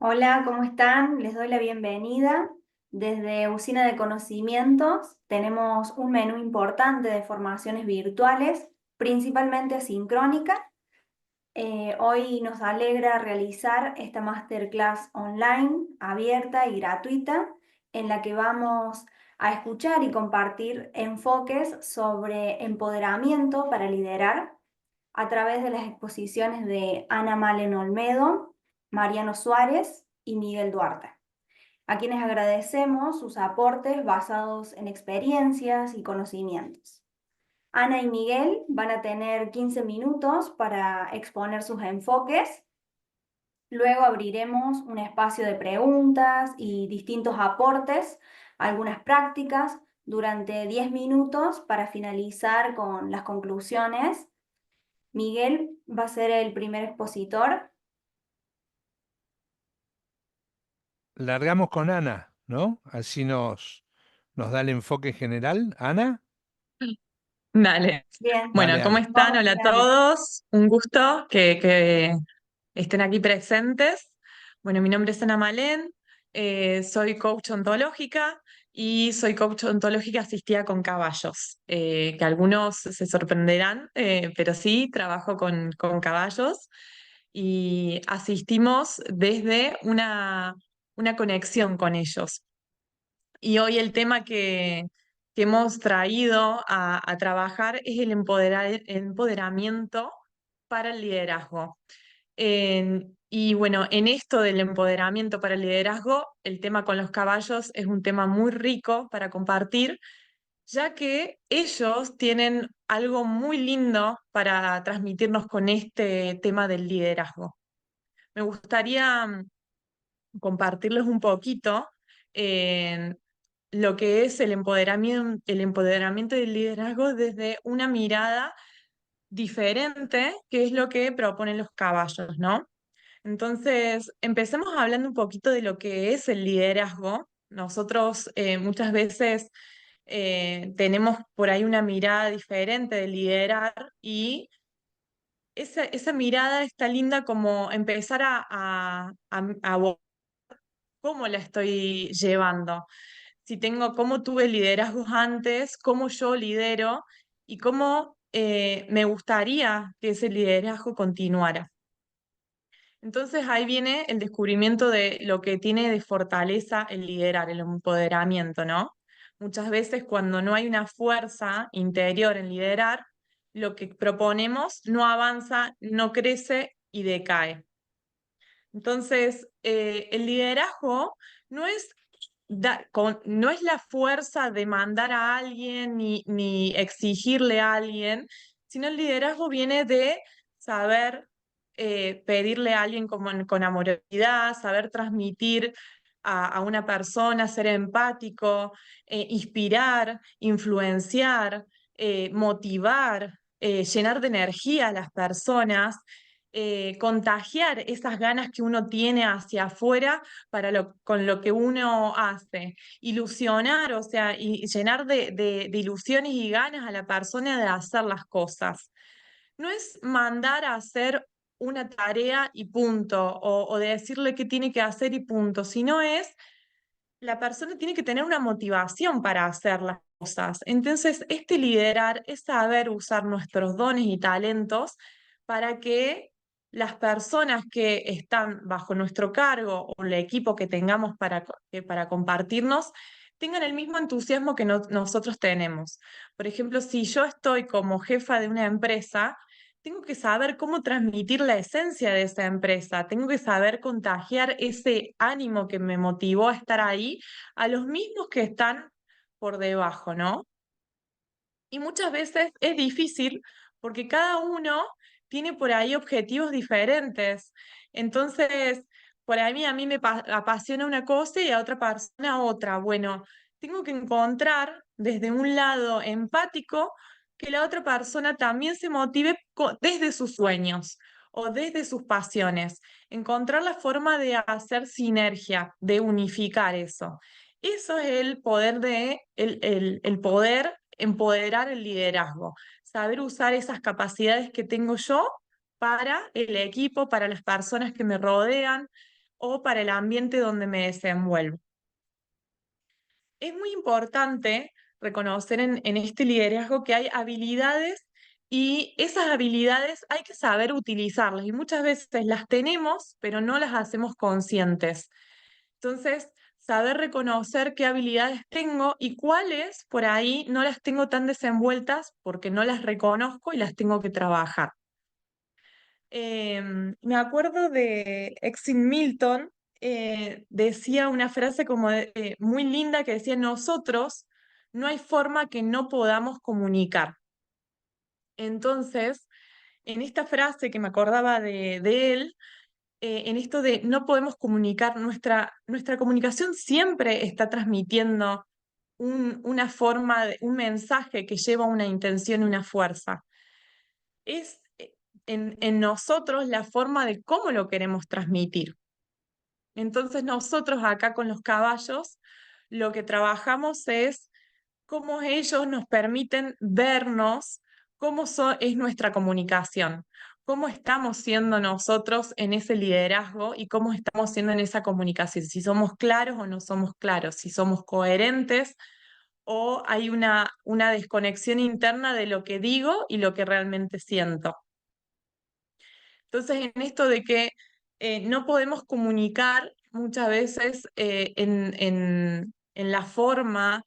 Hola, ¿cómo están? Les doy la bienvenida. Desde Usina de Conocimientos tenemos un menú importante de formaciones virtuales, principalmente asincrónicas. Hoy nos alegra realizar esta masterclass online, abierta y gratuita, en la que vamos a escuchar y compartir enfoques sobre empoderamiento para liderar a través de las exposiciones de Ana Malen Olmedo, Mariano Suárez y Miguel Duarte, a quienes agradecemos sus aportes basados en experiencias y conocimientos. Ana y Miguel van a tener 15 minutos para exponer sus enfoques. Luego abriremos un espacio de preguntas y distintos aportes, algunas prácticas, durante 10 minutos para finalizar con las conclusiones. Miguel va a ser el primer expositor. Largamos con Ana, ¿no? Así nos da el enfoque general. Ana, Dale. Bien, Bueno, dale, ¿cómo Ana. están? vamos Hola a con Ana. todos. Un gusto que estén aquí presentes. Bueno, mi nombre es Ana Malén, soy coach ontológica y soy coach ontológica asistida con caballos, que algunos se sorprenderán, pero sí, trabajo con caballos y asistimos desde una conexión con ellos. Y hoy el tema que hemos traído a trabajar es el empoderamiento para el liderazgo. Y bueno, en esto del empoderamiento para el liderazgo, el tema con los caballos es un tema muy rico para compartir, ya que ellos tienen algo muy lindo para transmitirnos con este tema del liderazgo. Me gustaría compartirles un poquito lo que es el empoderamiento y el liderazgo desde una mirada diferente, que es lo que proponen los caballos, ¿no? Entonces, empecemos hablando un poquito de lo que es el liderazgo. Nosotros muchas veces tenemos por ahí una mirada diferente de liderar y esa mirada está linda como empezar a cómo la estoy llevando, si tengo, cómo tuve liderazgos antes, cómo yo lidero y cómo me gustaría que ese liderazgo continuara. Entonces ahí viene el descubrimiento de lo que tiene de fortaleza el liderar, el empoderamiento, ¿no? Muchas veces cuando no hay una fuerza interior en liderar, lo que proponemos no avanza, no crece y decae. Entonces, el liderazgo no es, no es la fuerza de mandar a alguien ni exigirle a alguien, sino el liderazgo viene de saber pedirle a alguien con amorosidad, saber transmitir a una persona, ser empático, inspirar, influenciar, motivar, llenar de energía a las personas, contagiar esas ganas que uno tiene hacia afuera con lo que uno hace, ilusionar, o sea, y llenar de ilusiones y ganas a la persona de hacer las cosas. No es mandar a hacer una tarea y punto, o de decirle qué tiene que hacer y punto, sino es la persona tiene que tener una motivación para hacer las cosas. Entonces, este liderar es saber usar nuestros dones y talentos para que las personas que están bajo nuestro cargo o el equipo que tengamos para compartirnos tengan el mismo entusiasmo que nosotros tenemos. Por ejemplo, si yo estoy como jefa de una empresa, tengo que saber cómo transmitir la esencia de esa empresa, tengo que saber contagiar ese ánimo que me motivó a estar ahí a los mismos que están por debajo, ¿no? Y muchas veces es difícil porque cada uno tiene por ahí objetivos diferentes. Entonces, por ahí a mí me apasiona una cosa y a otra persona otra. Bueno, tengo que encontrar desde un lado empático que la otra persona también se motive desde sus sueños o desde sus pasiones. Encontrar la forma de hacer sinergia, de unificar eso. Eso es el poder el poder empoderar el liderazgo, saber usar esas capacidades que tengo yo para el equipo, para las personas que me rodean, o para el ambiente donde me desenvuelvo. Es muy importante reconocer en este liderazgo que hay habilidades y esas habilidades hay que saber utilizarlas y muchas veces las tenemos, pero no las hacemos conscientes. Entonces, saber reconocer qué habilidades tengo y cuáles por ahí no las tengo tan desenvueltas porque no las reconozco y las tengo que trabajar. Me acuerdo de Exin Milton, decía una frase como muy linda que decía, nosotros no hay forma que no podamos comunicar. Entonces, en esta frase que me acordaba de él, en esto de no podemos comunicar, nuestra comunicación siempre está transmitiendo una forma, un mensaje que lleva una intención y una fuerza. Es en nosotros la forma de cómo lo queremos transmitir. Entonces nosotros acá con los caballos lo que trabajamos es cómo ellos nos permiten vernos, es nuestra comunicación, cómo estamos siendo nosotros en ese liderazgo y cómo estamos siendo en esa comunicación, si somos claros o no somos claros, si somos coherentes o hay una desconexión interna de lo que digo y lo que realmente siento. Entonces, en esto de que no podemos comunicar muchas veces en la forma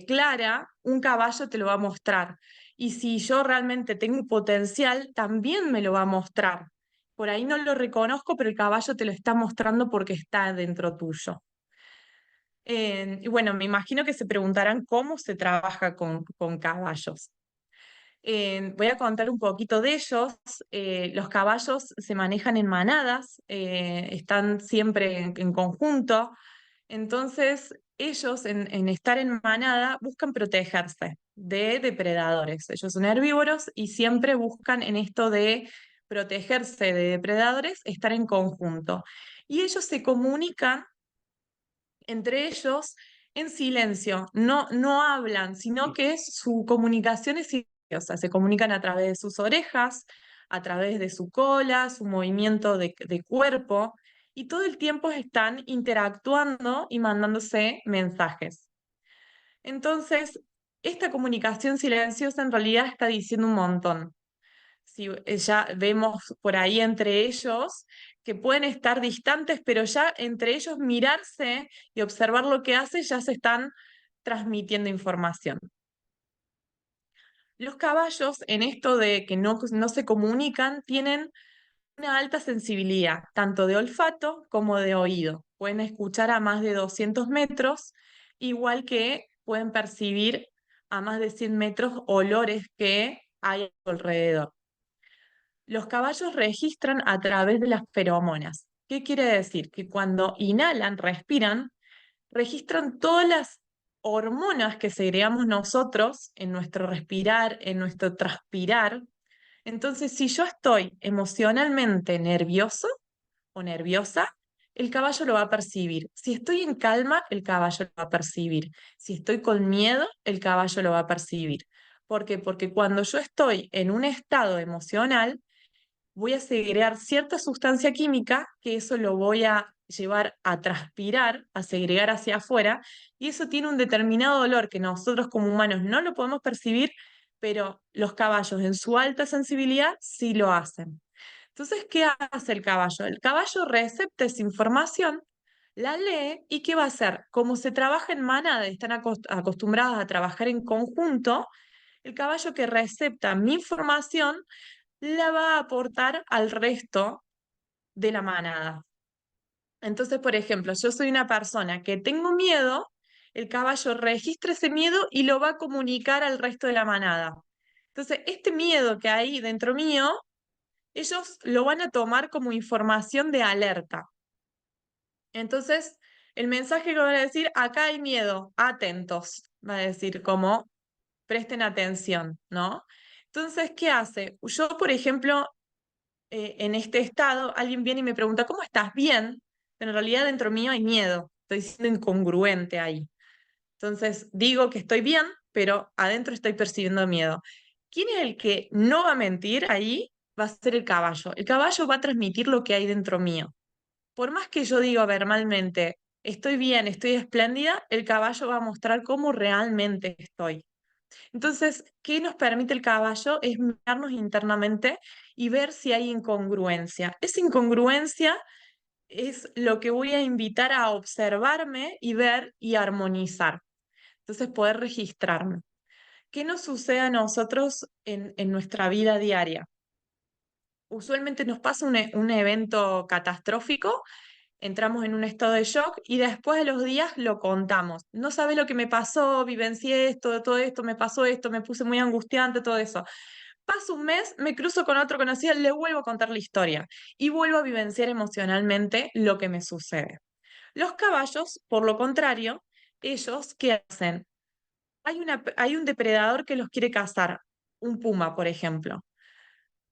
clara, un caballo te lo va a mostrar. Y si yo realmente tengo potencial, también me lo va a mostrar. Por ahí no lo reconozco, pero el caballo te lo está mostrando porque está dentro tuyo. Y bueno, me imagino que se preguntarán cómo se trabaja con caballos. Voy a contar un poquito de ellos. Los caballos se manejan en manadas, están siempre en conjunto. Entonces, ellos en estar en manada buscan protegerse de depredadores. Ellos son herbívoros y siempre buscan en esto de protegerse de depredadores, estar en conjunto. Y ellos se comunican entre ellos en silencio, no hablan, sino que su comunicación es silenciosa, se comunican a través de sus orejas, a través de su cola, su movimiento de cuerpo, y todo el tiempo están interactuando y mandándose mensajes. Entonces, esta comunicación silenciosa en realidad está diciendo un montón. Si ya vemos por ahí entre ellos que pueden estar distantes, pero ya entre ellos mirarse y observar lo que hace, ya se están transmitiendo información. Los caballos, en esto de que no se comunican, tienen una alta sensibilidad, tanto de olfato como de oído. Pueden escuchar a más de 200 metros, igual que pueden percibir a más de 100 metros olores que hay a su alrededor. Los caballos registran a través de las feromonas. ¿Qué quiere decir? Que cuando inhalan, respiran, registran todas las hormonas que segregamos nosotros en nuestro respirar, en nuestro transpirar. Entonces, si yo estoy emocionalmente nervioso o nerviosa, el caballo lo va a percibir. Si estoy en calma, el caballo lo va a percibir. Si estoy con miedo, el caballo lo va a percibir. ¿Por qué? Porque cuando yo estoy en un estado emocional, voy a segregar cierta sustancia química que eso lo voy a llevar a transpirar, a segregar hacia afuera, y eso tiene un determinado olor que nosotros como humanos no lo podemos percibir, pero los caballos en su alta sensibilidad sí lo hacen. Entonces, ¿qué hace el caballo? El caballo recepta esa información, la lee y ¿qué va a hacer? Como se trabaja en manada y están acostumbrados a trabajar en conjunto, el caballo que recepta mi información la va a aportar al resto de la manada. Entonces, por ejemplo, yo soy una persona que tengo miedo, el caballo registra ese miedo y lo va a comunicar al resto de la manada. Entonces, este miedo que hay dentro mío, ellos lo van a tomar como información de alerta. Entonces, el mensaje que van a decir, acá hay miedo, atentos, va a decir como, presten atención, ¿no? Entonces, ¿qué hace? Yo, por ejemplo, en este estado, alguien viene y me pregunta, ¿cómo estás? Bien, pero en realidad dentro mío hay miedo, estoy siendo incongruente ahí. Entonces digo que estoy bien, pero adentro estoy percibiendo miedo. ¿Quién es el que no va a mentir ahí? Va a ser el caballo. El caballo va a transmitir lo que hay dentro mío. por más que yo diga verbalmente, estoy bien, estoy espléndida, el caballo va a mostrar cómo realmente estoy. Entonces, ¿qué nos permite el caballo? Es mirarnos internamente y ver si hay incongruencia. Esa incongruencia es lo que voy a invitar a observarme y ver y armonizar. Entonces, poder registrarme. ¿Qué nos sucede a nosotros en nuestra vida diaria? Usualmente nos pasa un evento catastrófico, entramos en un estado de shock y después de los días lo contamos. No sabes lo que me pasó, vivencié esto, todo esto, me pasó esto, me puse muy angustiante, todo eso. Pasa un mes, me cruzo con otro conocido, le vuelvo a contar la historia y vuelvo a vivenciar emocionalmente lo que me sucede. Los caballos, por lo contrario, ellos, ¿qué hacen? Hay un depredador que los quiere cazar, un puma, por ejemplo.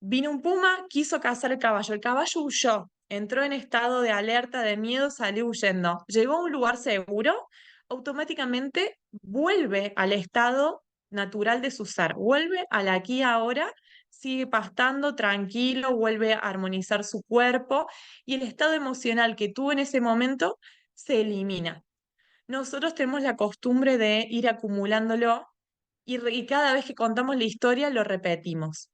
Vino un puma, quiso cazar el caballo huyó, entró en estado de alerta, de miedo, salió huyendo. Llegó a un lugar seguro, automáticamente vuelve al estado natural de su ser, vuelve al aquí y ahora, sigue pastando tranquilo, vuelve a armonizar su cuerpo y el estado emocional que tuvo en ese momento se elimina. Nosotros tenemos la costumbre de ir acumulándolo y cada vez que contamos la historia lo repetimos.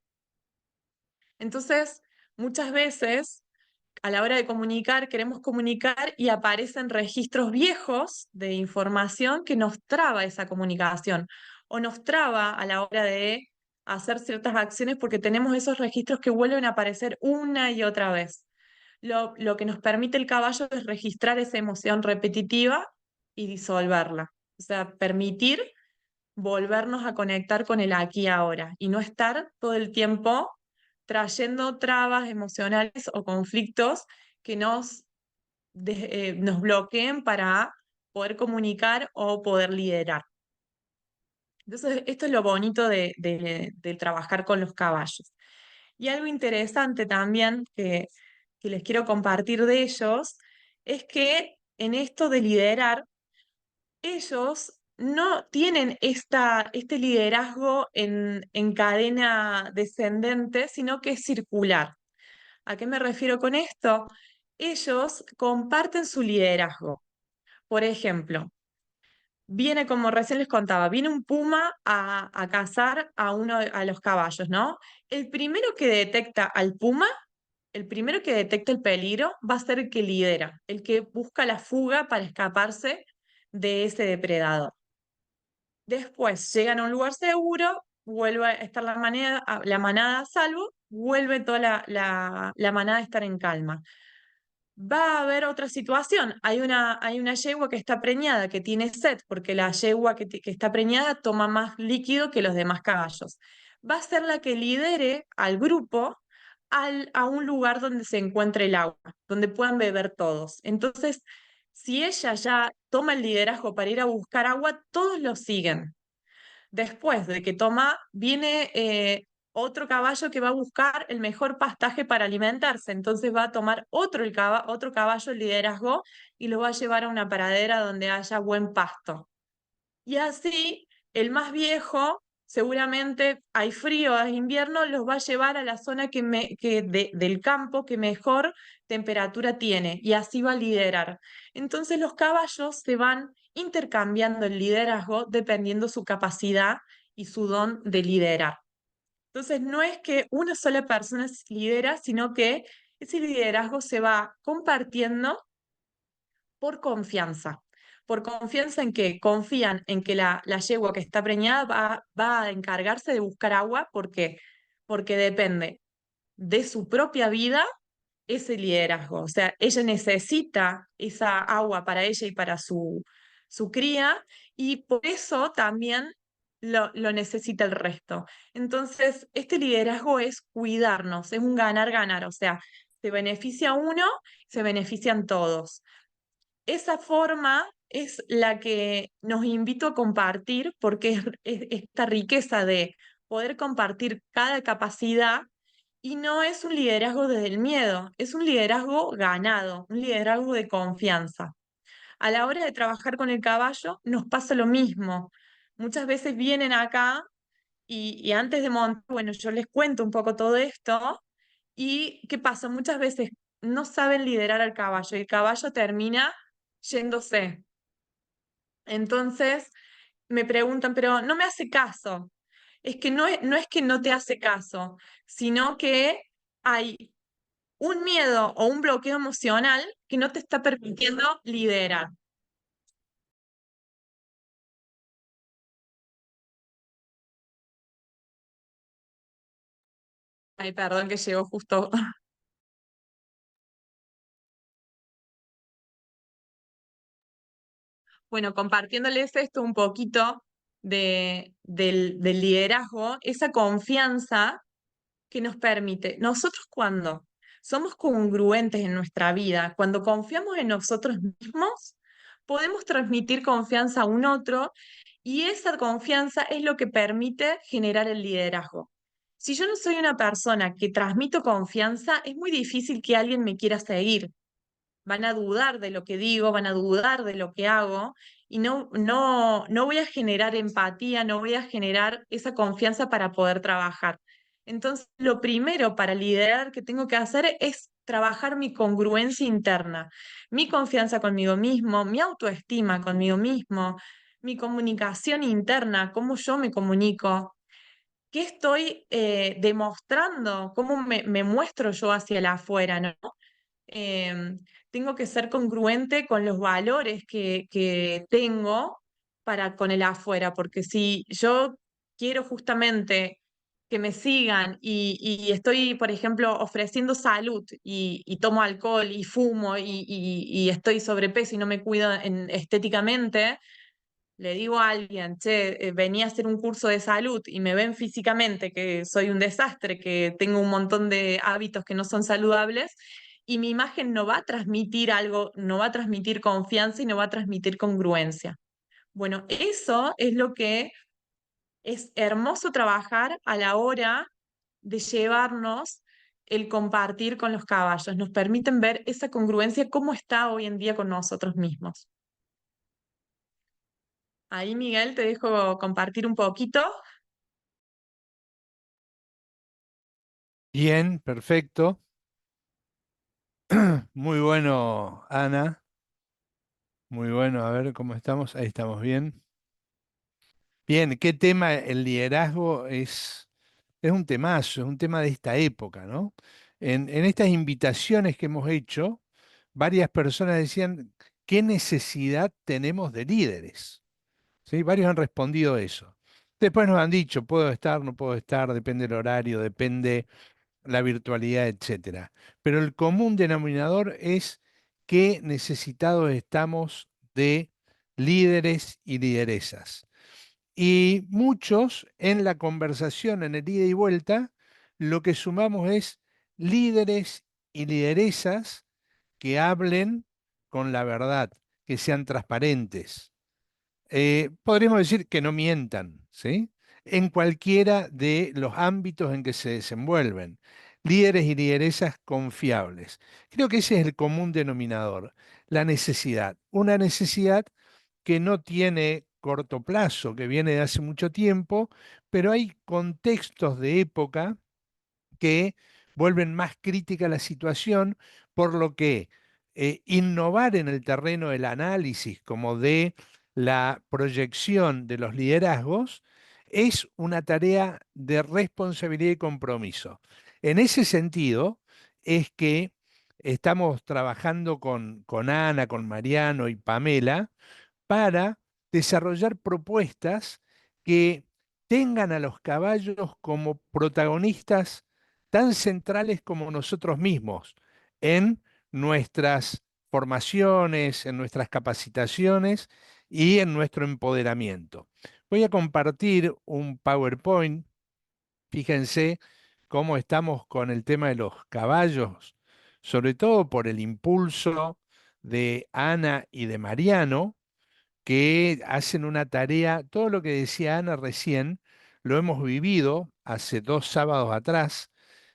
Entonces, muchas veces a la hora de comunicar, queremos comunicar y aparecen registros viejos de información que nos traba esa comunicación o nos traba a la hora de hacer ciertas acciones porque tenemos esos registros que vuelven a aparecer una y otra vez. Lo que nos permite el caballo es registrar esa emoción repetitiva y disolverla. O sea, permitir volvernos a conectar con el aquí y ahora y no estar todo el tiempo trayendo trabas emocionales o conflictos que nos bloqueen para poder comunicar o poder liderar. Entonces, esto es lo bonito de trabajar con los caballos. Y algo interesante también que les quiero compartir de ellos es que en esto de liderar, ellos no tienen este liderazgo en cadena descendente, sino que es circular. ¿A qué me refiero con esto? Ellos comparten su liderazgo. Por ejemplo, viene, como recién les contaba, viene un puma a cazar a los caballos, ¿no? El primero que detecta al puma, el primero que detecta el peligro, va a ser el que lidera, el que busca la fuga para escaparse de ese depredador. Después llegan a un lugar seguro, vuelve a estar la manada a salvo, vuelve toda la manada a estar en calma. Va a haber otra situación. Hay una yegua que está preñada, que tiene sed, porque la yegua que está preñada toma más líquido que los demás caballos. Va a ser la que lidere al grupo a un lugar donde se encuentre el agua, donde puedan beber todos. Entonces, si ella ya toma el liderazgo para ir a buscar agua, todos lo siguen. Después de que toma, viene otro caballo que va a buscar el mejor pastaje para alimentarse. Entonces va a tomar otro caballo el liderazgo y lo va a llevar a una pradera donde haya buen pasto. Y así, el más viejo, seguramente hay frío, es invierno, los va a llevar a la zona del campo que mejor temperatura tiene y así va a liderar. Entonces los caballos se van intercambiando el liderazgo dependiendo su capacidad y su don de liderar. Entonces no es que una sola persona lidera, sino que ese liderazgo se va compartiendo por por confianza en que confían en que la yegua que está preñada va a encargarse de buscar agua porque, porque depende de su propia vida ese liderazgo. O sea, ella necesita esa agua para ella y para su cría y por eso también lo necesita el resto. Entonces, este liderazgo es cuidarnos, es un ganar-ganar, o sea, se beneficia uno, se benefician todos. Esa forma es la que nos invito a compartir porque es esta riqueza de poder compartir cada capacidad y no es un liderazgo desde el miedo, es un liderazgo ganado, un liderazgo de confianza. A la hora de trabajar con el caballo nos pasa lo mismo. Muchas veces vienen acá y antes de montar, bueno, yo les cuento un poco todo esto y ¿qué pasa? Muchas veces no saben liderar al caballo y el caballo termina yéndose. Entonces me preguntan, pero no me hace caso. Es que no es que no te hace caso, sino que hay un miedo o un bloqueo emocional que no te está permitiendo liderar. Ay, perdón que llegó justo. Bueno, compartiéndoles esto un poquito del liderazgo, esa confianza que nos permite, nosotros cuando somos congruentes en nuestra vida, cuando confiamos en nosotros mismos, podemos transmitir confianza a un otro y esa confianza es lo que permite generar el liderazgo. Si yo no soy una persona que transmito confianza, es muy difícil que alguien me quiera seguir. Van a dudar de lo que digo, van a dudar de lo que hago y no voy a generar empatía, no voy a generar esa confianza para poder trabajar. Entonces, lo primero para liderar que tengo que hacer es trabajar mi congruencia interna, mi confianza conmigo mismo, mi autoestima conmigo mismo, mi comunicación interna, cómo yo me comunico, qué estoy demostrando, cómo me muestro yo hacia el afuera, ¿no? em, Tengo que ser congruente con los valores que tengo para con el afuera, porque si yo quiero justamente que me sigan y estoy, por ejemplo, ofreciendo salud y tomo alcohol y fumo y estoy sobrepeso y no me cuido estéticamente, le digo a alguien, che, venía a hacer un curso de salud y me ven físicamente que soy un desastre, que tengo un montón de hábitos que no son saludables, y mi imagen no va a transmitir algo, no va a transmitir confianza y no va a transmitir congruencia. Bueno, eso es lo que es hermoso trabajar a la hora de llevarnos el compartir con los caballos. Nos permiten ver esa congruencia, cómo está hoy en día con nosotros mismos. Ahí, Miguel, te dejo compartir un poquito. Bien, perfecto. Muy bueno, Ana. Muy bueno. A ver cómo estamos. Ahí estamos bien. Bien, ¿qué tema? El liderazgo es un temazo, es un tema de esta época, ¿no? En estas invitaciones que hemos hecho, varias personas decían, ¿qué necesidad tenemos de líderes? ¿Sí? Varios han respondido eso. Después nos han dicho, puedo estar, no puedo estar, depende del horario, depende la virtualidad, etcétera. Pero el común denominador es que necesitados estamos de líderes y lideresas. Y muchos en la conversación, en el ida y vuelta, lo que sumamos es líderes y lideresas que hablen con la verdad, que sean transparentes. Podríamos decir que no mientan, ¿sí? En cualquiera de los ámbitos en que se desenvuelven. Líderes y lideresas confiables. Creo que ese es el común denominador, la necesidad. Una necesidad que no tiene corto plazo, que viene de hace mucho tiempo, pero hay contextos de época que vuelven más crítica la situación, por lo que innovar en el terreno del análisis como de la proyección de los liderazgos es una tarea de responsabilidad y compromiso. En ese sentido es que estamos trabajando con Ana, con Mariano y Pamela para desarrollar propuestas que tengan a los caballos como protagonistas tan centrales como nosotros mismos en nuestras formaciones, en nuestras capacitaciones y en nuestro empoderamiento. Voy a compartir un PowerPoint. Fíjense cómo estamos con el tema de los caballos, sobre todo por el impulso de Ana y de Mariano, que hacen una tarea, todo lo que decía Ana recién, lo hemos vivido hace 2 sábados atrás.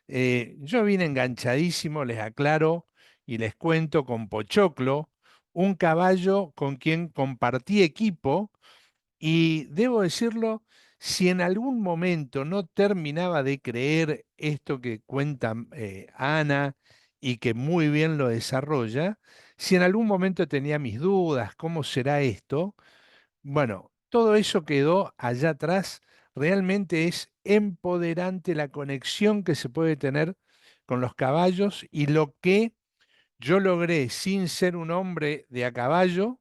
Yo vine enganchadísimo, les aclaro y les cuento, con Pochoclo, un caballo con quien compartí equipo, y debo decirlo, si en algún momento no terminaba de creer esto que cuenta Ana y que muy bien lo desarrolla. Si en algún momento tenía mis dudas, ¿cómo será esto? Bueno, todo eso quedó allá atrás. Realmente es empoderante la conexión que se puede tener con los caballos y lo que yo logré sin ser un hombre de a caballo,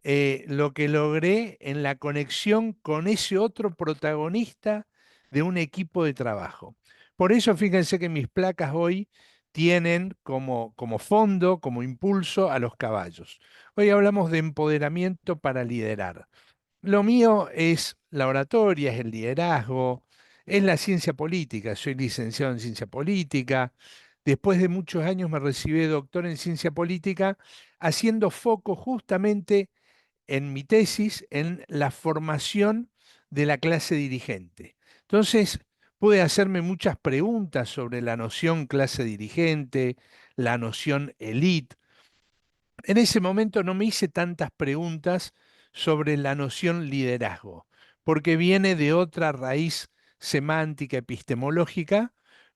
lo que logré en la conexión con ese otro protagonista de un equipo de trabajo. Por eso fíjense que mis placas hoy tienen como fondo, como impulso a los caballos. Hoy hablamos de empoderamiento para liderar. Lo mío es la oratoria, es el liderazgo, es la ciencia política. Soy licenciado en ciencia política. Después de muchos años me recibí de doctor en ciencia política, haciendo foco justamente en mi tesis en la formación de la clase dirigente. Entonces, pude hacerme muchas preguntas sobre la noción clase dirigente, la noción élite. En ese momento no me hice tantas preguntas sobre la noción liderazgo, porque viene de otra raíz semántica, epistemológica,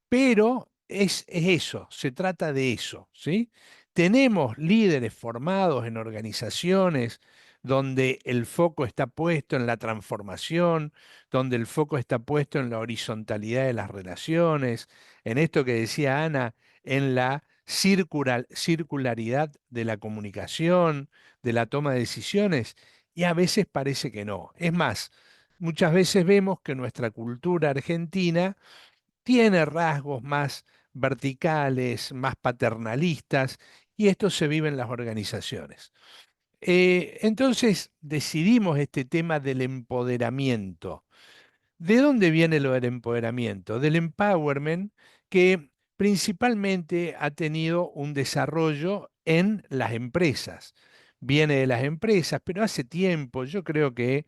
pero es eso, se trata de eso, ¿sí? Tenemos líderes formados en organizaciones donde el foco está puesto en la transformación, donde el foco está puesto en la horizontalidad de las relaciones, en esto que decía Ana, en la circularidad de la comunicación, de la toma de decisiones, y a veces parece que no. Es más, muchas veces vemos que nuestra cultura argentina tiene rasgos más verticales, más paternalistas, y esto se vive en las organizaciones. Entonces decidimos este tema del empoderamiento. ¿De dónde viene lo del empoderamiento? Del empowerment, que principalmente ha tenido un desarrollo en las empresas. Viene de las empresas, pero hace tiempo, yo creo que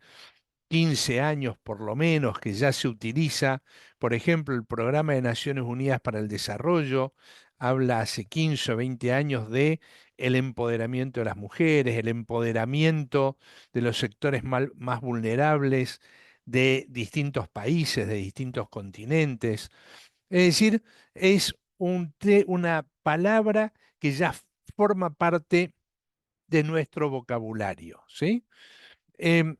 15 años por lo menos, que ya se utiliza, por ejemplo, el Programa de Naciones Unidas para el Desarrollo, habla hace 15 o 20 años de el empoderamiento de las mujeres, el empoderamiento de los sectores más vulnerables de distintos países, de distintos continentes. Es decir, es una palabra que ya forma parte de nuestro vocabulario, ¿sí? Em,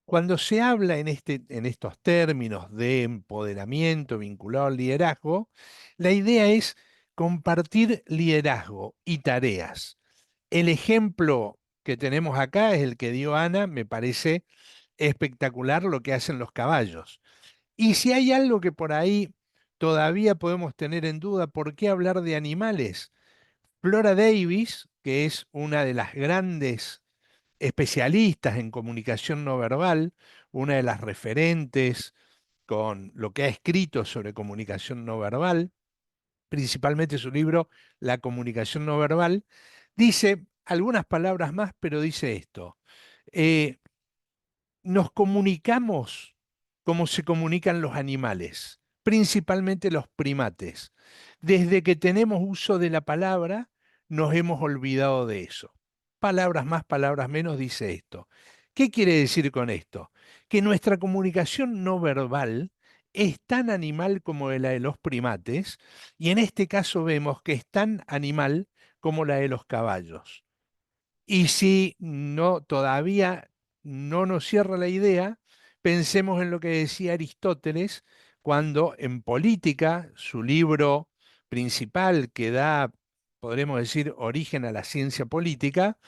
Cuando se habla en estos términos de empoderamiento vinculado al liderazgo, la idea es compartir liderazgo y tareas. El ejemplo que tenemos acá es el que dio Ana, me parece espectacular lo que hacen los caballos. Y si hay algo que por ahí todavía podemos tener en duda, ¿por qué hablar de animales? Flora Davis, que es una de las grandes especialistas en comunicación no verbal, una de las referentes con lo que ha escrito sobre comunicación no verbal, principalmente su libro La comunicación no verbal, dice algunas palabras más, pero dice esto. eh, Nos comunicamos como se comunican los animales, principalmente los primates. Desde que tenemos uso de la palabra, nos hemos olvidado de eso. Palabras más, palabras menos, dice esto. ¿Qué quiere decir con esto? Que nuestra comunicación no verbal es tan animal como la de los primates, y en este caso vemos que es tan animal como la de los caballos. Y si no, todavía no nos cierra la idea, pensemos en lo que decía Aristóteles cuando en Política, su libro principal que da, podremos decir, origen a la ciencia política,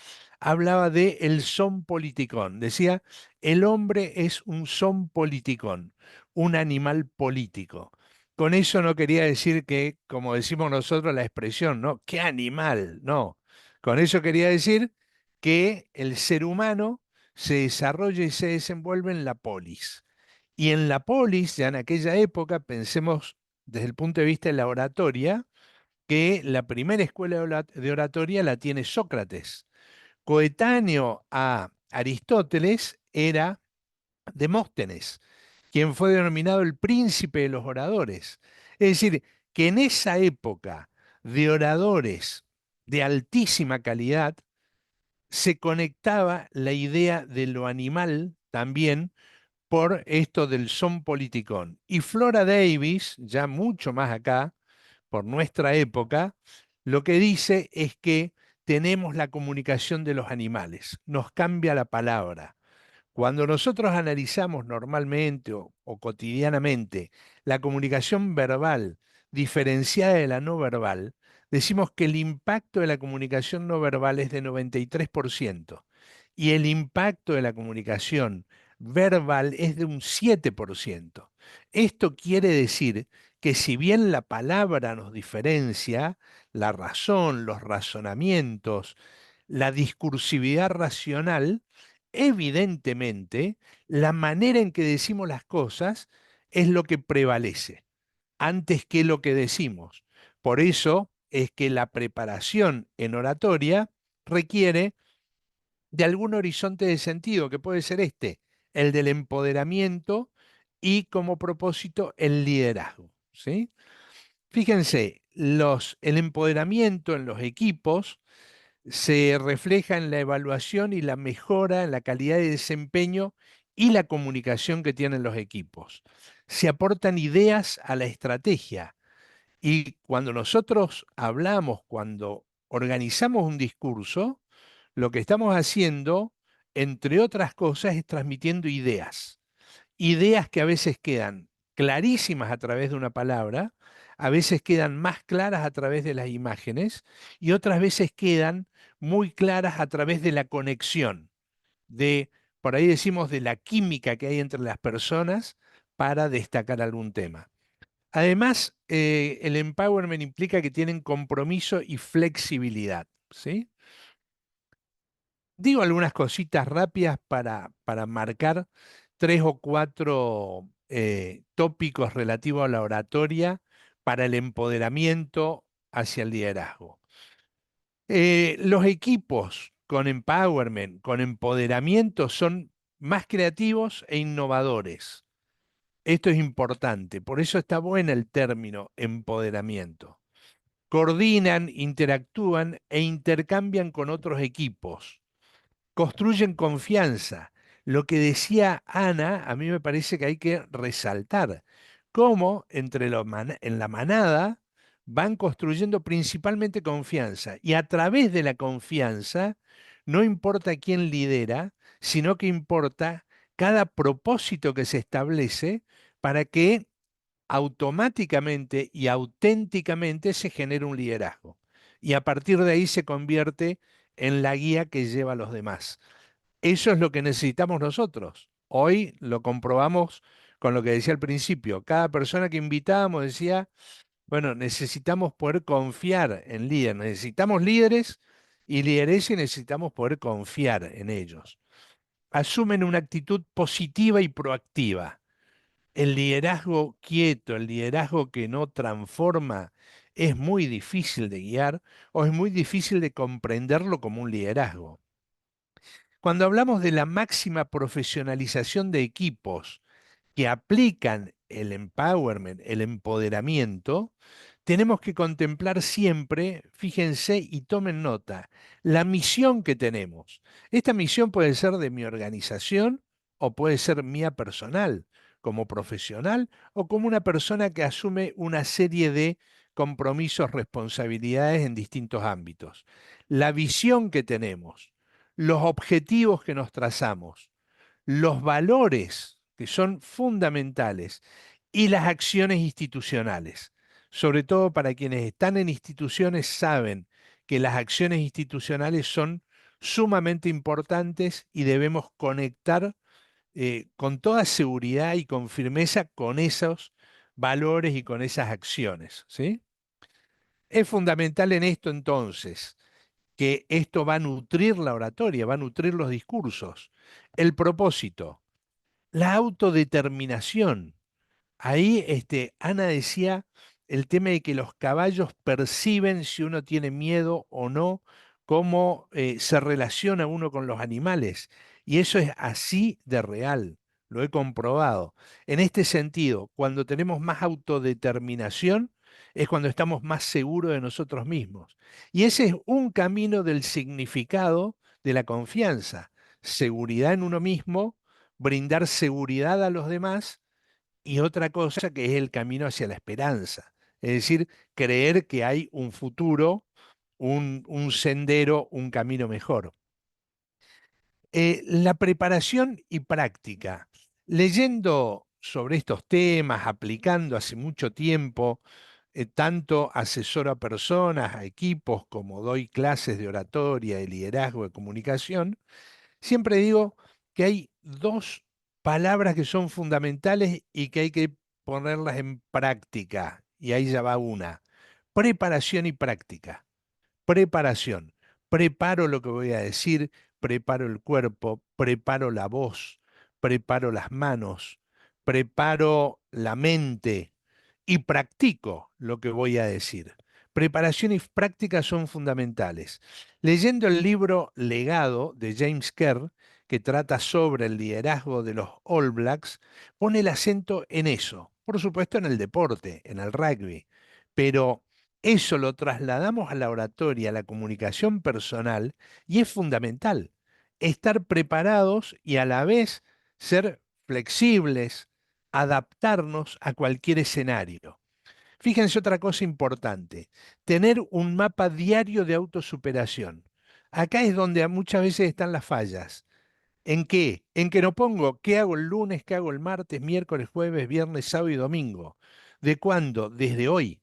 hablaba de el son politicón. Decía, el hombre es un son politicón, un animal político. Con eso no quería decir que, como decimos nosotros, la expresión, ¿no? ¿Qué animal? No. Con eso quería decir que el ser humano se desarrolla y se desenvuelve en la polis. Y en la polis, ya en aquella época, pensemos desde el punto de vista de la oratoria, que la primera escuela de oratoria la tiene Sócrates. Coetáneo a Aristóteles era Demóstenes, quien fue denominado el príncipe de los oradores. Es decir, que en esa época de oradores de altísima calidad, se conectaba la idea de lo animal también por esto del son politicón. Y Flora Davis, ya mucho más acá, por nuestra época, lo que dice es que tenemos la comunicación de los animales, nos cambia la palabra. Cuando nosotros analizamos normalmente o cotidianamente la comunicación verbal diferenciada de la no verbal, decimos que el impacto de la comunicación no verbal es de 93% y el impacto de la comunicación verbal es de un 7%. Esto quiere decir que si bien la palabra nos diferencia, la razón, los razonamientos, la discursividad racional, evidentemente, la manera en que decimos las cosas es lo que prevalece antes que lo que decimos. Por eso es que la preparación en oratoria requiere de algún horizonte de sentido, que puede ser este, el del empoderamiento y como propósito el liderazgo. ¿Sí? Fíjense, el empoderamiento en los equipos se refleja en la evaluación y la mejora en la calidad de desempeño y la comunicación que tienen los equipos. Se aportan ideas a la estrategia y cuando nosotros hablamos, cuando organizamos un discurso, lo que estamos haciendo, entre otras cosas, es transmitiendo ideas. Ideas que a veces quedan clarísimas a través de una palabra, a veces quedan más claras a través de las imágenes y otras veces quedan muy claras a través de la conexión, por ahí decimos, de la química que hay entre las personas para destacar algún tema. Además, el empowerment implica que tienen compromiso y flexibilidad, ¿sí? Digo algunas cositas rápidas para marcar 3 o 4 tópicos relativos a la oratoria para el empoderamiento hacia el liderazgo. Los equipos con empowerment, con empoderamiento, son más creativos e innovadores. Esto es importante, por eso está bueno el término empoderamiento. Coordinan, interactúan e intercambian con otros equipos, construyen confianza. Lo que decía Ana, a mí me parece que hay que resaltar cómo en la manada van construyendo principalmente confianza y a través de la confianza no importa quién lidera, sino que importa cada propósito que se establece para que automáticamente y auténticamente se genere un liderazgo. Y a partir de ahí se convierte en la guía que lleva a los demás. Eso es lo que necesitamos nosotros. Hoy lo comprobamos con lo que decía al principio. Cada persona que invitábamos decía, bueno, necesitamos poder confiar en líderes, necesitamos líderes y lideresas y necesitamos poder confiar en ellos. Asumen una actitud positiva y proactiva. El liderazgo quieto, el liderazgo que no transforma, es muy difícil de guiar o es muy difícil de comprenderlo como un liderazgo. Cuando hablamos de la máxima profesionalización de equipos que aplican el empowerment, el empoderamiento, tenemos que contemplar siempre, fíjense y tomen nota, la misión que tenemos. Esta misión puede ser de mi organización o puede ser mía personal, como profesional o como una persona que asume una serie de compromisos, responsabilidades en distintos ámbitos. La visión que tenemos, los objetivos que nos trazamos, los valores que son fundamentales y las acciones institucionales. Sobre todo para quienes están en instituciones saben que las acciones institucionales son sumamente importantes y debemos conectar con toda seguridad y con firmeza con esos valores y con esas acciones, ¿sí? Es fundamental en esto entonces que esto va a nutrir la oratoria, va a nutrir los discursos. El propósito, la autodeterminación. Ahí Ana decía el tema de que los caballos perciben si uno tiene miedo o no, cómo se relaciona uno con los animales. Y eso es así de real, lo he comprobado. En este sentido, cuando tenemos más autodeterminación, es cuando estamos más seguros de nosotros mismos. Y ese es un camino del significado de la confianza, seguridad en uno mismo, brindar seguridad a los demás y otra cosa que es el camino hacia la esperanza. Es decir, creer que hay un futuro, un sendero, un camino mejor. La preparación y práctica. Leyendo sobre estos temas, aplicando hace mucho tiempo, tanto asesoro a personas, a equipos, como doy clases de oratoria, de liderazgo, de comunicación, siempre digo que hay dos palabras que son fundamentales y que hay que ponerlas en práctica. Y ahí ya va una. Preparación y práctica. Preparación. Preparo lo que voy a decir, preparo el cuerpo, preparo la voz, preparo las manos, preparo la mente y practico lo que voy a decir. Preparación y práctica son fundamentales. Leyendo el libro Legado de James Kerr, que trata sobre el liderazgo de los All Blacks, pone el acento en eso. Por supuesto en el deporte, en el rugby, pero eso lo trasladamos a la oratoria, a la comunicación personal, y es fundamental estar preparados y a la vez ser flexibles, adaptarnos a cualquier escenario. Fíjense otra cosa importante, tener un mapa diario de autosuperación. Acá es donde muchas veces están las fallas. ¿En qué? En que no pongo qué hago el lunes, qué hago el martes, miércoles, jueves, viernes, sábado y domingo. ¿De cuándo? Desde hoy.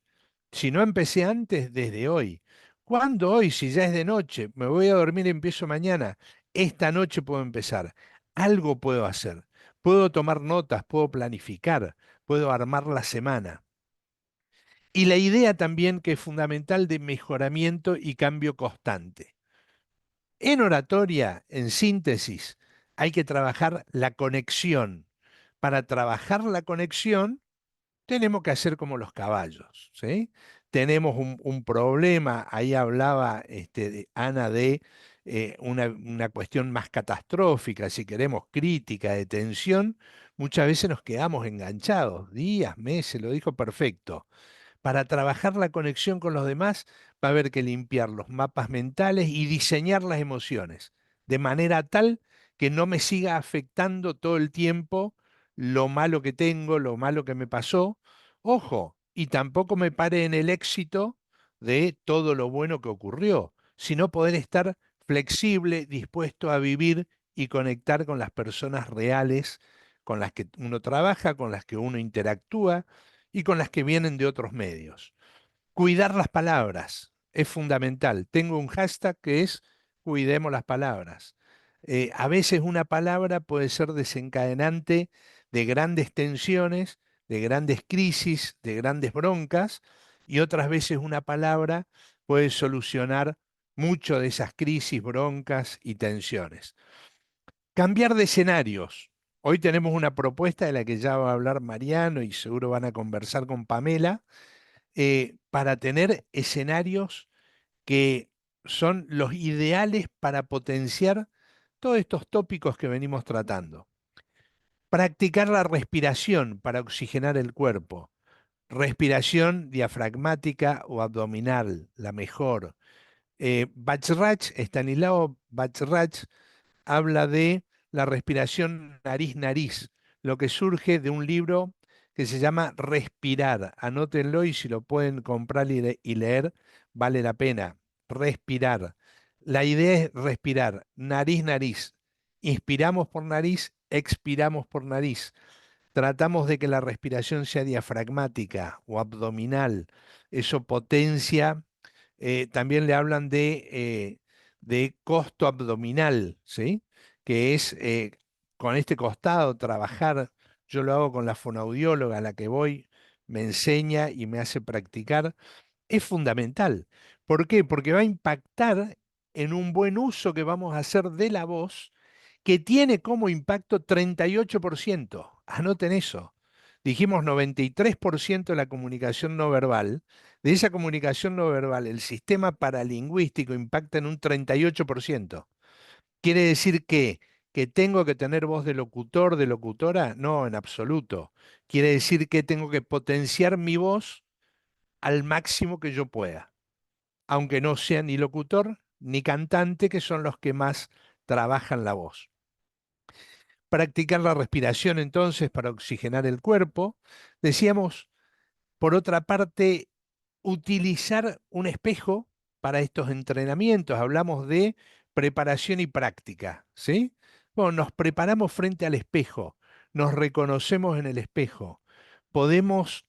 Si no empecé antes, desde hoy. ¿Cuándo hoy? Si ya es de noche, me voy a dormir y empiezo mañana. Esta noche puedo empezar. Algo puedo hacer. Puedo tomar notas, puedo planificar, puedo armar la semana. Y la idea también que es fundamental de mejoramiento y cambio constante. En oratoria, en síntesis, hay que trabajar la conexión. Para trabajar la conexión, tenemos que hacer como los caballos, ¿sí? Tenemos un problema, ahí hablaba Ana de una cuestión más catastrófica, si queremos, crítica, de tensión, muchas veces nos quedamos enganchados, días, meses, lo dijo perfecto. Para trabajar la conexión con los demás, va a haber que limpiar los mapas mentales y diseñar las emociones, de manera tal que no me siga afectando todo el tiempo lo malo que tengo, lo malo que me pasó. Ojo, y tampoco me pare en el éxito de todo lo bueno que ocurrió, sino poder estar flexible, dispuesto a vivir y conectar con las personas reales con las que uno trabaja, con las que uno interactúa y con las que vienen de otros medios. Cuidar las palabras es fundamental. Tengo un hashtag que es cuidemos las palabras. A veces una palabra puede ser desencadenante de grandes tensiones, de grandes crisis, de grandes broncas, y otras veces una palabra puede solucionar mucho de esas crisis, broncas y tensiones. Cambiar de escenarios. Hoy tenemos una propuesta de la que ya va a hablar Mariano y seguro van a conversar con Pamela, para tener escenarios que son los ideales para potenciar todos estos tópicos que venimos tratando. Practicar la respiración para oxigenar el cuerpo. Respiración diafragmática o abdominal, la mejor. Bachrach, Stanislao Bachrach, habla de la respiración nariz-nariz, lo que surge de un libro que se llama Respirar. Anótenlo y si lo pueden comprar y leer, vale la pena. Respirar. La idea es respirar, nariz-nariz. Inspiramos por nariz, expiramos por nariz. Tratamos de que la respiración sea diafragmática o abdominal. Eso potencia. También le hablan de costo abdominal, ¿sí? Que es con este costado trabajar. Yo lo hago con la fonoaudióloga a la que voy, me enseña y me hace practicar. Es fundamental. ¿Por qué? Porque va a impactar en un buen uso que vamos a hacer de la voz, que tiene como impacto 38%. Anoten eso. Dijimos 93% de la comunicación no verbal. De esa comunicación no verbal, el sistema paralingüístico impacta en un 38%. ¿Quiere decir que tengo que tener voz de locutor, de locutora? No, en absoluto. Quiere decir que tengo que potenciar mi voz al máximo que yo pueda, aunque no sea ni locutor ni cantante, que son los que más trabajan la voz. Practicar la respiración entonces para oxigenar el cuerpo. Decíamos, por otra parte, utilizar un espejo para estos entrenamientos. Hablamos de preparación y práctica, ¿sí? Bueno, nos preparamos frente al espejo, nos reconocemos en el espejo, podemos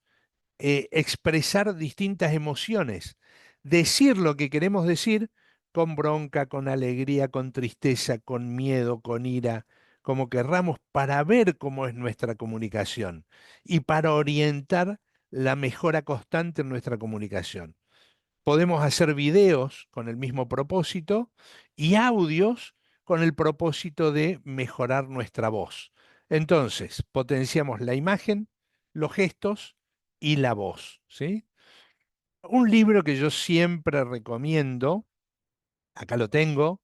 expresar distintas emociones, decir lo que queremos decir con bronca, con alegría, con tristeza, con miedo, con ira, como querramos, para ver cómo es nuestra comunicación y para orientar la mejora constante en nuestra comunicación. Podemos hacer videos con el mismo propósito y audios con el propósito de mejorar nuestra voz. Entonces, potenciamos la imagen, los gestos y la voz, ¿sí? Un libro que yo siempre recomiendo, acá lo tengo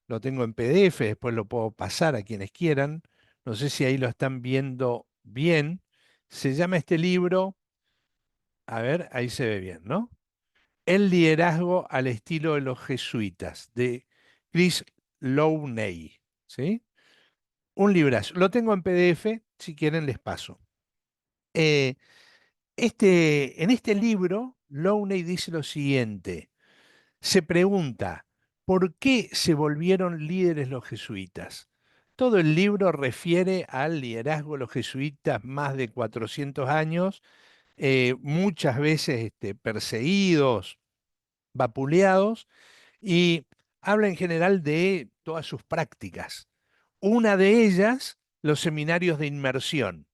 en PDF, después lo puedo pasar a quienes quieran, no sé si ahí lo están viendo bien, se llama este libro, a ver, ahí se ve bien, ¿no? El liderazgo al estilo de los jesuitas, de Chris Lowney, ¿sí? Un librazo. Lo tengo en PDF, si quieren les paso. Eh, en este libro, Lowney dice lo siguiente, se pregunta, ¿por qué se volvieron líderes los jesuitas? Todo el libro refiere al liderazgo de los jesuitas más de 400 años, muchas veces perseguidos, vapuleados, y habla en general de todas sus prácticas. Una de ellas, los seminarios de inmersión,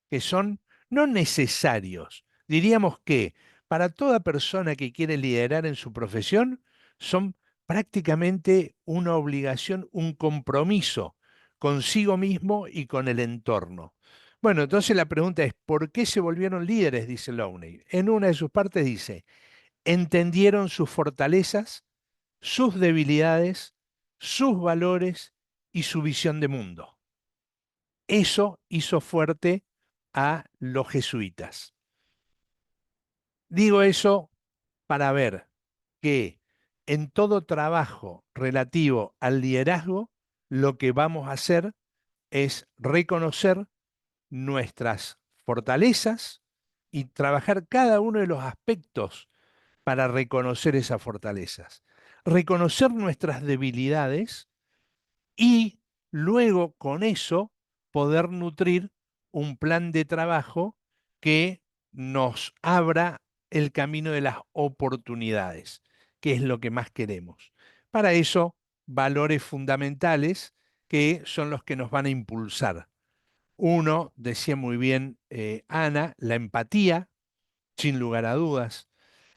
que son no necesarios. Diríamos que para toda persona que quiere liderar en su profesión, son prácticamente una obligación, un compromiso consigo mismo y con el entorno. Bueno, entonces la pregunta es, ¿por qué se volvieron líderes? Dice Lowney. En una de sus partes dice, entendieron sus fortalezas, sus debilidades, sus valores y su visión de mundo. Eso hizo fuerte a los jesuitas. Digo eso para ver que en todo trabajo relativo al liderazgo, lo que vamos a hacer es reconocer nuestras fortalezas y trabajar cada uno de los aspectos para reconocer esas fortalezas. Reconocer nuestras debilidades y luego con eso poder nutrir un plan de trabajo que nos abra el camino de las oportunidades, que es lo que más queremos. Para eso, valores fundamentales que son los que nos van a impulsar. Uno, decía muy bien Ana, la empatía, sin lugar a dudas,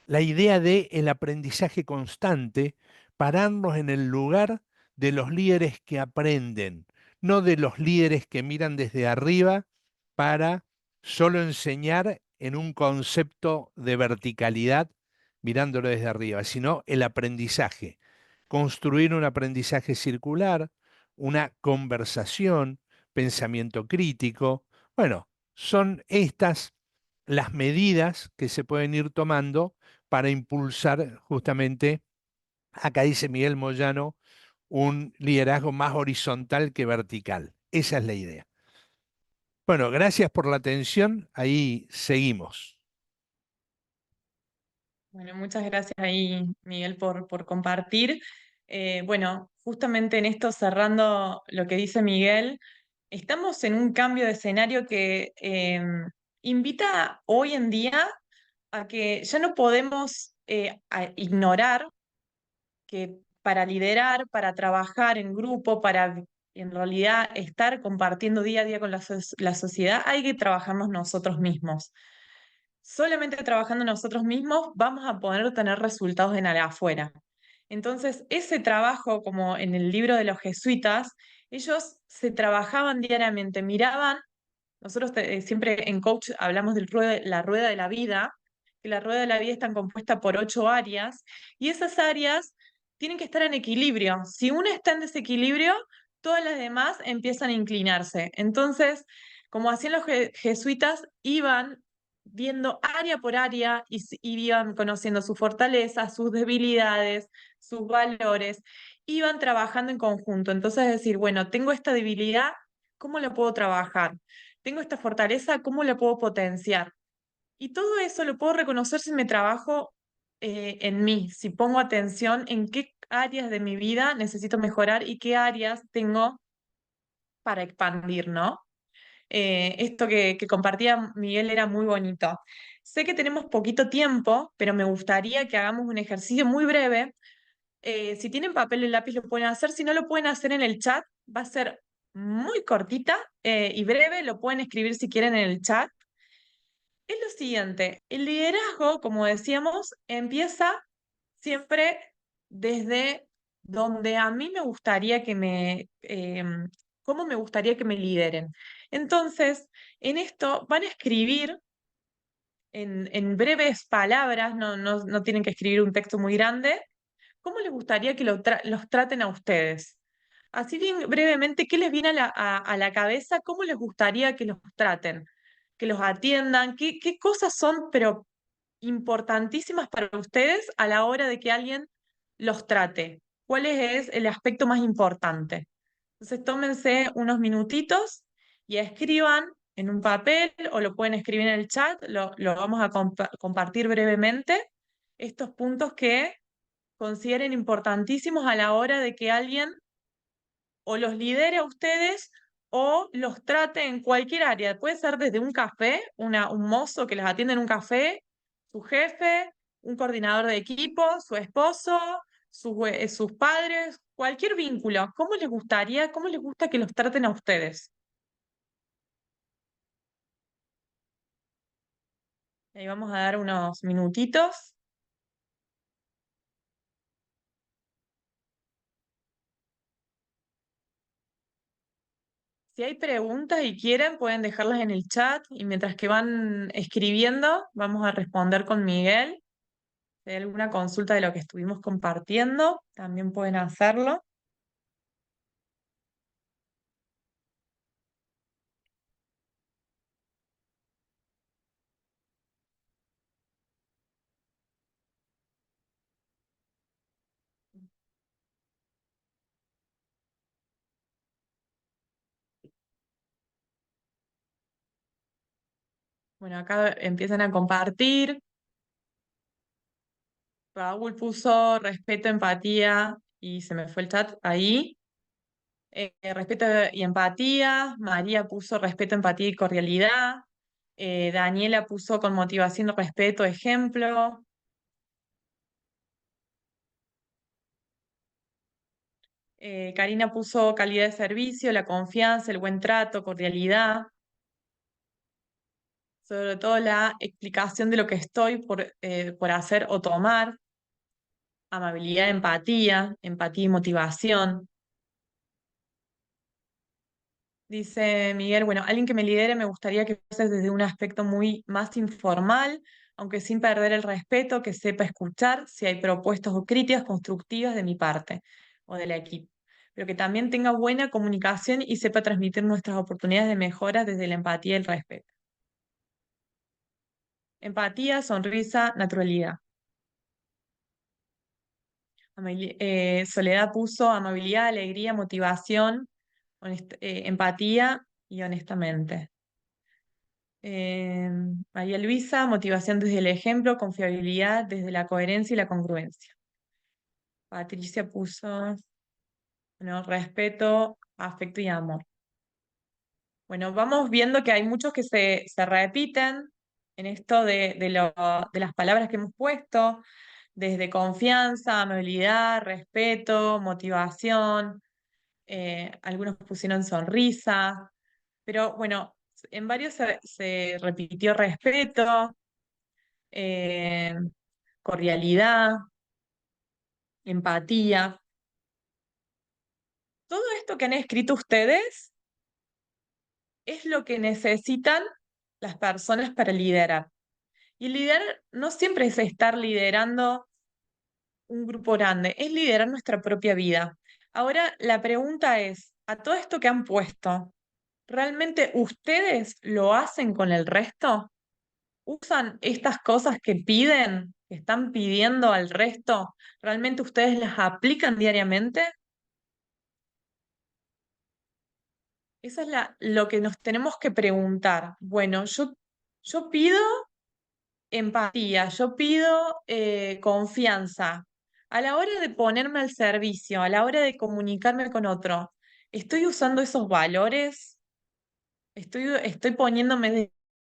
la idea de el aprendizaje constante, pararnos en el lugar de los líderes que aprenden, no de los líderes que miran desde arriba para solo enseñar en un concepto de verticalidad, mirándolo desde arriba, sino el aprendizaje, construir un aprendizaje circular, una conversación, pensamiento crítico. Bueno, son estas las medidas que se pueden ir tomando para impulsar justamente, acá dice Miguel Moyano, un liderazgo más horizontal que vertical. Esa es la idea. Bueno, gracias por la atención. Ahí seguimos. Bueno, muchas gracias ahí, Miguel, por compartir. Bueno, justamente en esto, cerrando lo que dice Miguel, estamos en un cambio de escenario que invita hoy en día a que ya no podemos ignorar que para liderar, para trabajar en grupo, para en realidad estar compartiendo día a día con la sociedad, hay que trabajarnos nosotros mismos. Solamente trabajando nosotros mismos vamos a poder tener resultados en el afuera. Entonces, ese trabajo, como en el libro de los jesuitas, ellos se trabajaban diariamente, miraban, nosotros siempre en coach hablamos de la rueda de la vida, que la rueda de la vida está compuesta por 8 áreas, y esas áreas tienen que estar en equilibrio. Si una está en desequilibrio, todas las demás empiezan a inclinarse. Entonces, como hacían los jesuitas, iban viendo área por área y iban conociendo sus fortalezas, sus debilidades, sus valores, iban trabajando en conjunto. Entonces, decir, bueno, tengo esta debilidad, ¿cómo la puedo trabajar? Tengo esta fortaleza, ¿cómo la puedo potenciar? Y todo eso lo puedo reconocer si me trabajo en mí, si pongo atención en qué áreas de mi vida necesito mejorar y qué áreas tengo para expandir, ¿no? Esto que compartía Miguel era muy bonito. Sé que tenemos poquito tiempo, pero me gustaría que hagamos un ejercicio muy breve. Si tienen papel y lápiz lo pueden hacer, si no lo pueden hacer en el chat, va a ser muy cortita y breve, lo pueden escribir si quieren en el chat. Es lo siguiente, el liderazgo, como decíamos, empieza siempre desde donde a mí me gustaría cómo me gustaría que me lideren. Entonces, en esto van a escribir en breves palabras, no tienen que escribir un texto muy grande, cómo les gustaría que los traten a ustedes. Así bien brevemente, ¿qué les viene a la cabeza? ¿Cómo les gustaría que los traten? Que los atiendan, qué cosas son, pero importantísimas para ustedes a la hora de que alguien los trate. ¿Cuál es el aspecto más importante? Entonces, tómense unos minutitos y escriban en un papel o lo pueden escribir en el chat, lo vamos a compartir brevemente, estos puntos que consideren importantísimos a la hora de que alguien o los lidere a ustedes o los trate en cualquier área. Puede ser desde un café, un mozo que les atiende en un café, su jefe, un coordinador de equipo, su esposo, sus padres, cualquier vínculo. ¿Cómo les gustaría, cómo les gusta que los traten a ustedes? Ahí vamos a dar unos minutitos. Si hay preguntas y quieren, pueden dejarlas en el chat y mientras que van escribiendo, vamos a responder con Miguel. Si hay alguna consulta de lo que estuvimos compartiendo, también pueden hacerlo. Bueno, acá empiezan a compartir. Raúl puso respeto, empatía y se me fue el chat ahí. Respeto y empatía. María puso respeto, empatía y cordialidad. Daniela puso con motivación, respeto, ejemplo. Karina puso calidad de servicio, la confianza, el buen trato, cordialidad. Sobre todo la explicación de lo que estoy por hacer o tomar. Amabilidad, empatía y motivación. Dice Miguel, bueno, alguien que me lidere me gustaría que fuese desde un aspecto muy más informal, aunque sin perder el respeto, que sepa escuchar si hay propuestas o críticas constructivas de mi parte o del equipo, pero que también tenga buena comunicación y sepa transmitir nuestras oportunidades de mejora desde la empatía y el respeto. Empatía, sonrisa, naturalidad. Soledad puso amabilidad, alegría, motivación, empatía y honestamente. Eh, María Luisa, motivación desde el ejemplo, confiabilidad desde la coherencia y la congruencia. Patricia puso, bueno, respeto, afecto y amor. Bueno, vamos viendo que hay muchos que se repiten en esto de las palabras que hemos puesto, desde confianza, amabilidad, respeto, motivación, algunos pusieron sonrisa, pero bueno, en varios se repitió respeto, eh, cordialidad, empatía. Todo esto que han escrito ustedes es lo que necesitan las personas para liderar. Y liderar no siempre es estar liderando un grupo grande, es liderar nuestra propia vida. Ahora, la pregunta es, a todo esto que han puesto, ¿realmente ustedes lo hacen con el resto? ¿Usan estas cosas que piden, que están pidiendo al resto? ¿Realmente ustedes las aplican diariamente? Esa es lo que nos tenemos que preguntar. Bueno, yo pido empatía, yo pido confianza. A la hora de ponerme al servicio, a la hora de comunicarme con otro, ¿estoy usando esos valores? ¿Estoy poniéndome de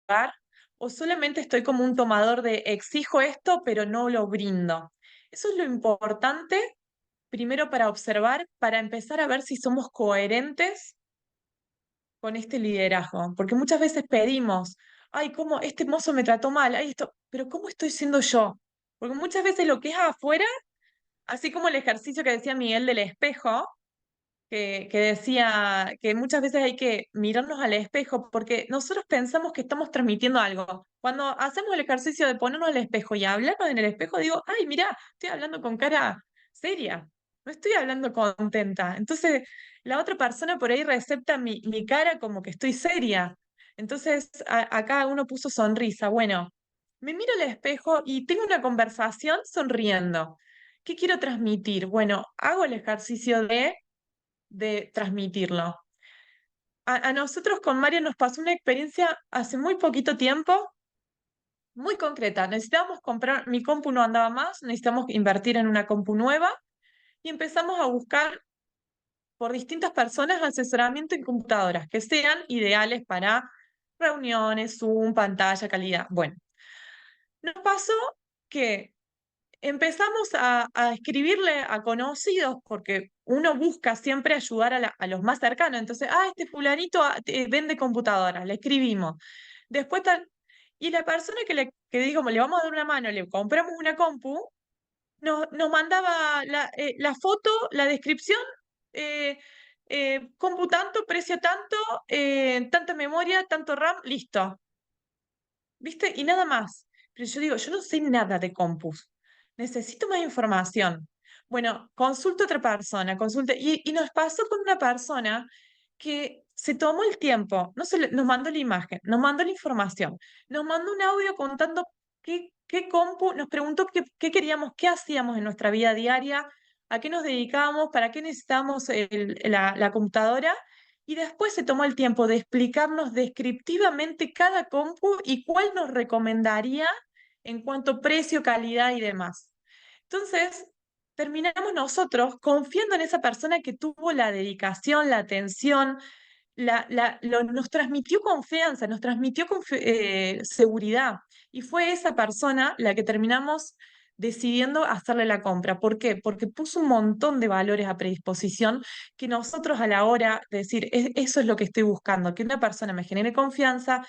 lugar? ¿O solamente estoy como un tomador de exijo esto, pero no lo brindo? Eso es lo importante, primero para observar, para empezar a ver si somos coherentes con este liderazgo, porque muchas veces pedimos, ay, ¿cómo este mozo me trató mal? Ay, esto, pero ¿cómo estoy siendo yo? Porque muchas veces lo que es afuera, así como el ejercicio que decía Miguel del espejo, que decía que muchas veces hay que mirarnos al espejo porque nosotros pensamos que estamos transmitiendo algo. Cuando hacemos el ejercicio de ponernos al espejo y hablarnos en el espejo, digo, ay, mira, estoy hablando con cara seria, no estoy hablando contenta. Entonces, la otra persona por ahí recepta mi cara como que estoy seria. Entonces, acá uno puso sonrisa. Bueno, me miro al espejo y tengo una conversación sonriendo. ¿Qué quiero transmitir? Bueno, hago el ejercicio de transmitirlo. A nosotros con Mario nos pasó una experiencia hace muy poquito tiempo, muy concreta. Necesitábamos comprar, mi compu no andaba más, necesitamos invertir en una compu nueva y empezamos a buscar por distintas personas asesoramiento en computadoras que sean ideales para reuniones, Zoom, pantalla, calidad. Bueno, nos pasó que empezamos a escribirle a conocidos, porque uno busca siempre ayudar a los más cercanos. Entonces, este fulanito vende computadoras, le escribimos. Después y la persona que dijo, le vamos a dar una mano, le compramos una compu, nos mandaba la foto, la descripción, eh, compu tanto, precio tanto, tanta memoria, tanto RAM, listo. ¿Viste? Y nada más. Pero yo digo, yo no sé nada de compus. Necesito más información. Bueno, consulto a otra persona, consulte. Y nos pasó con una persona que se tomó el tiempo, no se le- nos mandó la imagen, nos mandó la información, nos mandó un audio contando qué compu, nos preguntó qué queríamos, qué hacíamos en nuestra vida diaria, a qué nos dedicábamos, para qué necesitábamos la computadora y después se tomó el tiempo de explicarnos descriptivamente cada compu y cuál nos recomendaría en cuanto a precio, calidad y demás. Entonces, terminamos nosotros confiando en esa persona que tuvo la dedicación, la atención, nos transmitió confianza, nos transmitió seguridad. Y fue esa persona la que terminamos decidiendo hacerle la compra. ¿Por qué? Porque puso un montón de valores a predisposición que nosotros a la hora de decir, eso es lo que estoy buscando, que una persona me genere confianza,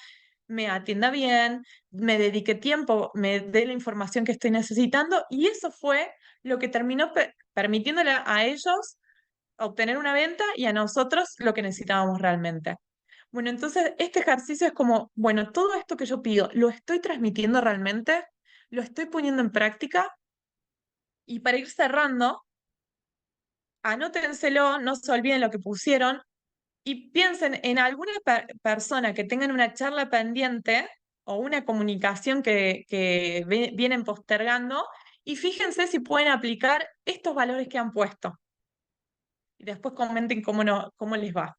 me atienda bien, me dedique tiempo, me dé la información que estoy necesitando, y eso fue lo que terminó permitiéndole a ellos obtener una venta y a nosotros lo que necesitábamos realmente. Bueno, entonces este ejercicio es como, bueno, todo esto que yo pido, ¿lo estoy transmitiendo realmente? ¿Lo estoy poniendo en práctica? Y para ir cerrando, anótenselo, no se olviden lo que pusieron y piensen en alguna persona que tengan una charla pendiente o una comunicación que vienen postergando y fíjense si pueden aplicar estos valores que han puesto. Y después comenten cómo, no, cómo les va.